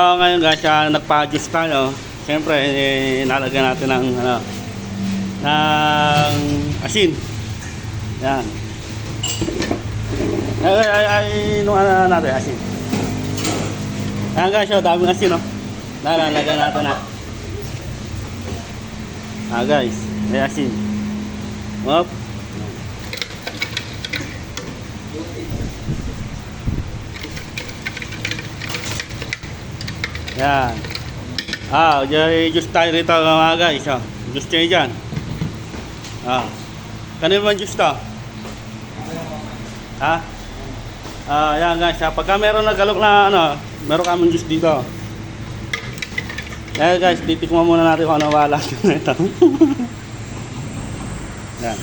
Ngayon guys, nagpa-adjust tayo. Siyempre, nalagyan natin ng ng asin. Yan. Nung natin asin. Yan guys, daming asin, oh. Nalagyan natin na. Guys, may asin. Hop. Yan. Juice tayo rito mga guys. Juice tayo dyan. Kanino ba juice to? Yan guys. Pagka meron nagalok na meron kaming juice dito. Yan guys, titikman muna natin kung ano wala ito. Yan.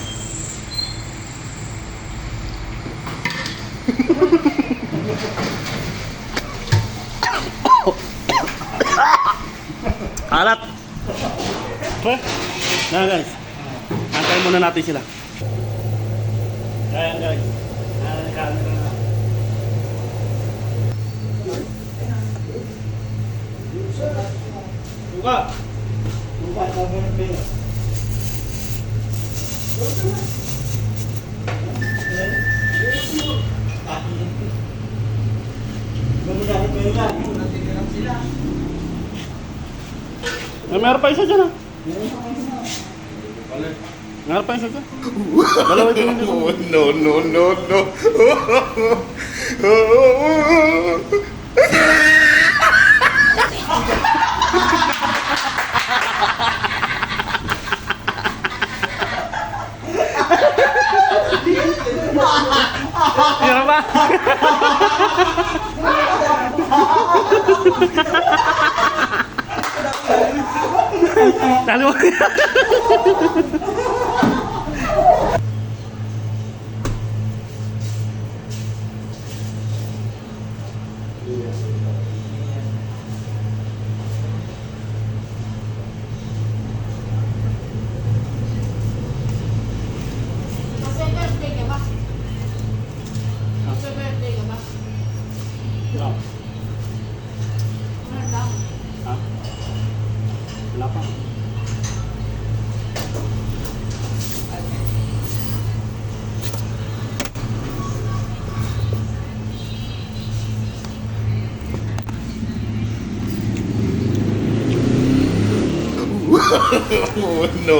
Alat. Nah guys, antayin muna natin sila. Ayan guys. Buka. Buka sabi ng pera. Meron pa isa dyan, meron pa isa dyan. Dalawa ito lang dyan. No. Meron ba? Talo. Wala pa. No.